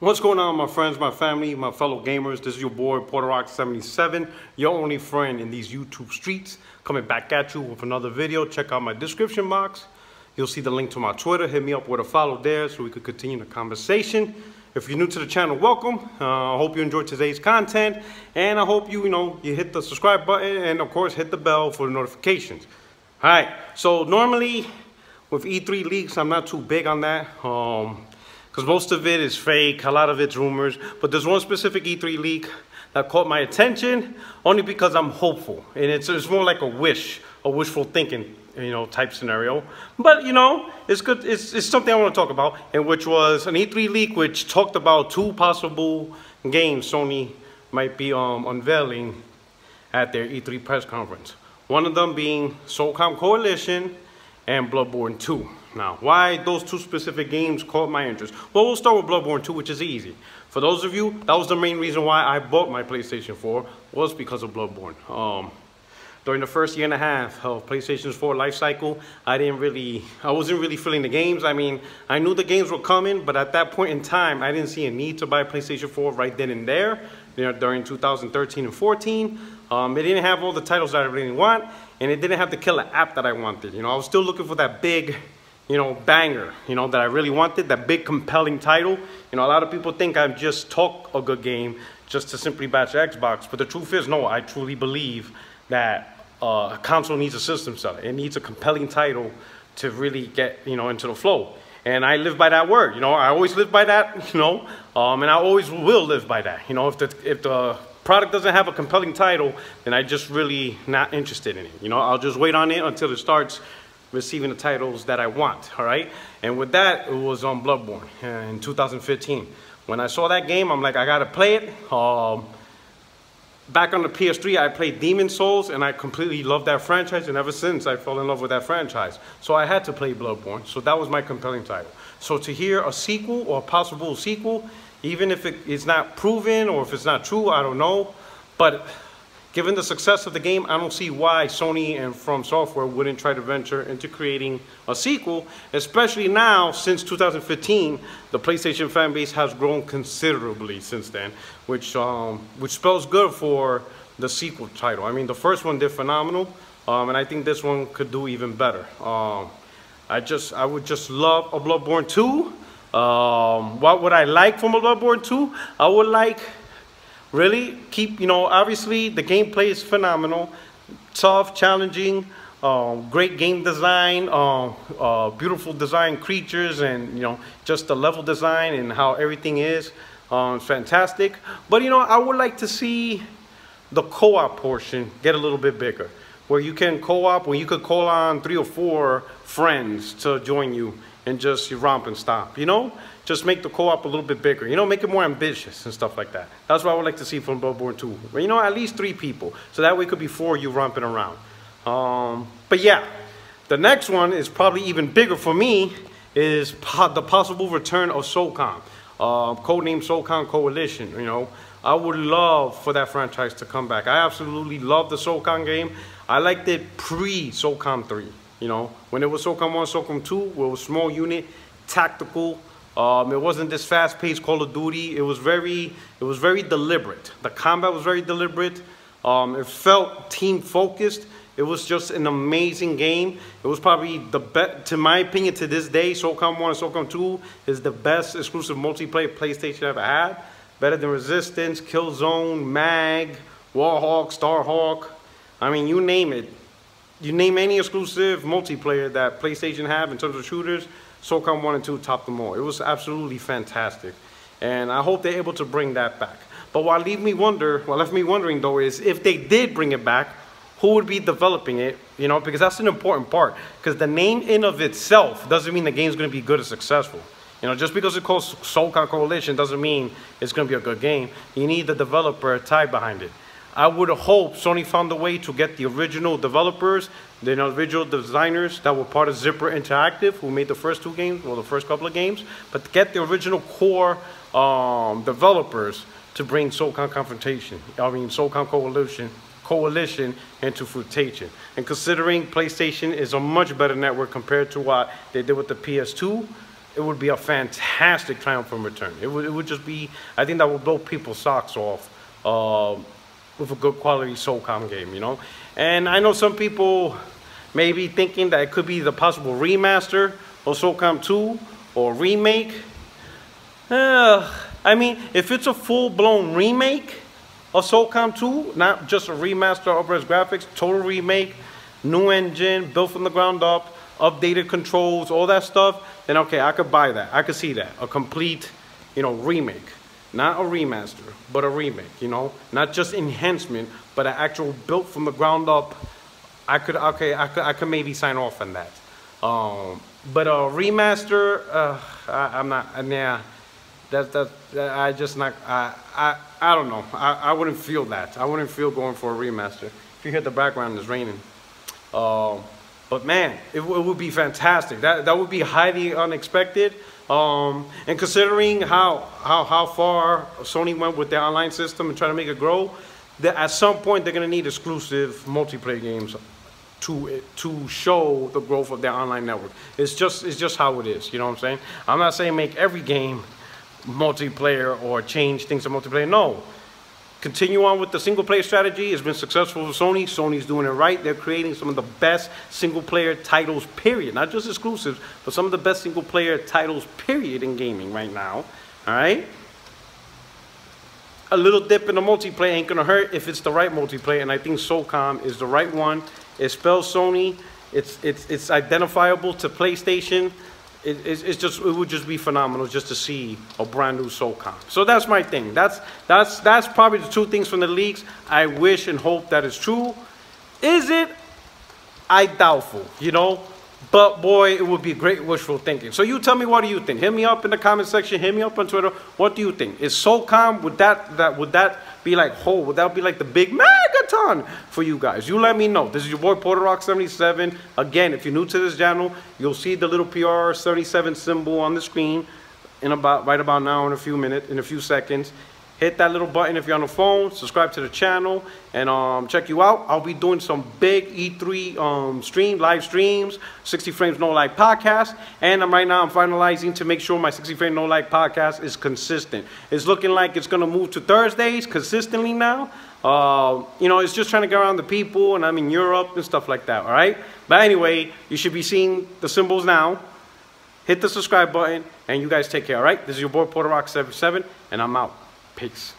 What's going on, my friends, my family, my fellow gamers? This is your boy PorterRock77, your only friend in these YouTube streets, coming back at you with another video. Check out my description box. You'll see the link to my Twitter. Hit me up with a follow there so we could continue the conversation. If you're new to the channel, welcome. I hope you enjoyed today's content, and I hope you hit the subscribe button and of course hit the bell for the notifications. All right. So normally with E3 leaks, I'm not too big on that. Because most of it is fake, a lot of it's rumors. But there's one specific E3 leak that caught my attention, only because I'm hopeful. And it's more like a wishful thinking, type scenario. But, it's good. It's something I want to talk about, and which was an E3 leak which talked about two possible games Sony might be unveiling at their E3 press conference. One of them being Socom Coalition and Bloodborne 2. Now, why those two specific games caught my interest? Well, we'll start with Bloodborne 2, which is easy. For those of you, that was the main reason why I bought my PlayStation 4, was because of Bloodborne. During the first year and a half of PlayStation 4 life cycle, I wasn't really feeling the games. I mean, I knew the games were coming, but at that point in time, I didn't see a need to buy a PlayStation 4 right then and there. During 2013 and 14, it didn't have all the titles that I really want, and it didn't have the killer app that I wanted. I was still looking for that big, banger, that I really wanted, that big compelling title. A lot of people think I just talk a good game just to simply batch Xbox, but the truth is, no, I truly believe that a console needs a system seller. It needs a compelling title to really get, into the flow. And I live by that word, I always live by that, and I always will live by that. If the product doesn't have a compelling title, then I just really not interested in it. I'll just wait on it until it starts receiving the titles that I want, all right? And with that, it was on Bloodborne in 2015. When I saw that game, I'm like, I gotta play it. Back on the PS3, I played Demon's Souls, and I completely loved that franchise, and ever since, I fell in love with that franchise. So I had to play Bloodborne, so that was my compelling title. So to hear a sequel, or a possible sequel, even if it's not proven, or if it's not true, I don't know, but given the success of the game, I don't see why Sony and From Software wouldn't try to venture into creating a sequel, especially now, since 2015, the PlayStation fan base has grown considerably since then, which spells good for the sequel title. I mean, the first one did phenomenal, and I think this one could do even better. I would just love a Bloodborne 2. What would I like from a Bloodborne 2? I would like, really keep, obviously the gameplay is phenomenal, tough, challenging, great game design, beautiful design creatures, and just the level design and how everything is fantastic. But I would like to see the co-op portion get a little bit bigger, where you can co-op, where you could call on 3 or 4 friends to join you and just romp and stop, just make the co-op a little bit bigger, make it more ambitious and stuff like that. That's what I would like to see from Bloodborne 2. At least 3 people, so that way it could be 4 of you romping around. But yeah, the next one is probably even bigger for me, is the possible return of Socom, codenamed Socom Coalition. I would love for that franchise to come back. I absolutely love the Socom game. I liked it pre-Socom 3. When it was Socom 1, Socom 2, it was small unit, tactical. It wasn't this fast-paced Call of Duty. It was very deliberate. The combat was very deliberate. It felt team-focused. It was just an amazing game. It was probably the best, to my opinion, to this day. Socom 1 and Socom 2 is the best exclusive multiplayer PlayStation ever had. Better than Resistance, Killzone, MAG, Warhawk, Starhawk. I mean, you name it. You name any exclusive multiplayer that PlayStation have in terms of shooters, Socom 1 and 2 topped them all. It was absolutely fantastic. And I hope they're able to bring that back. But what left me wondering though is, if they did bring it back, who would be developing it? Because that's an important part. Because the name in of itself doesn't mean the game's going to be good or successful. Just because it calls Socom Coalition doesn't mean it's going to be a good game. You need the developer tied behind it. I would hope Sony found a way to get the original developers, the original designers that were part of Zipper Interactive, who made the first 2 games, well, the first couple of games, but to get the original core developers to bring Socom Coalition into fruition. And considering PlayStation is a much better network compared to what they did with the PS2, it would be a fantastic triumphant return. It would just be, I think that would blow people's socks off with a good quality Socom game, you know? And I know some people may be thinking that it could be the possible remaster of Socom 2 or remake. I mean, if it's a full-blown remake of Socom 2, not just a remaster of upres graphics, total remake, new engine, built from the ground up, updated controls, all that stuff, then okay, I could buy that. I could see that. A complete, you know, remake. Not a remaster, but a remake, you know? Not just enhancement, but an actual built from the ground up. I could maybe sign off on that. But a remaster, I'm not, yeah. I don't know. I wouldn't feel that. I wouldn't feel going for a remaster. If you hear the background, it's raining. But man, it would be fantastic. That would be highly unexpected. And considering how far Sony went with their online system and trying to make it grow, that at some point they're gonna need exclusive multiplayer games to show the growth of their online network. It's just how it is. You know what I'm saying? I'm not saying make every game multiplayer or change things to multiplayer. No. Continue on with the single player strategy. It's been successful for Sony. Sony's doing it right. They're creating some of the best single player titles, period. Not just exclusives, but some of the best single player titles, period, in gaming right now. All right? A little dip in the multiplayer ain't gonna hurt if it's the right multiplayer, and I think Socom is the right one. It spells Sony. It's identifiable to PlayStation. It would just be phenomenal just to see a brand new Socom. So that's my thing. That's probably the two things from the leaks. I wish and hope that is true. Is it? I doubtful, you know. But boy, it would be great wishful thinking. So you tell me, what do you think? Hit me up in the comment section. Hit me up on Twitter. What do you think? Is Socom, would that be like, oh, would that be like the big megaton for you guys? You let me know. This is your boy Porter Rock 77. Again, if you're new to this channel, you'll see the little PR 77 symbol on the screen right about now in a few seconds. Hit that little button if you're on the phone. Subscribe to the channel and check you out. I'll be doing some big E3 live streams, 60 Frames No Lag podcast, and right now I'm finalizing to make sure my 60 Frames No Lag podcast is consistent. It's looking like it's gonna move to Thursdays consistently now. You know, it's just trying to get around the people, and I'm in Europe and stuff like that. All right. But anyway, you should be seeing the symbols now. Hit the subscribe button, and you guys take care. All right. This is your boy Porter Rock 77, and I'm out. Peace.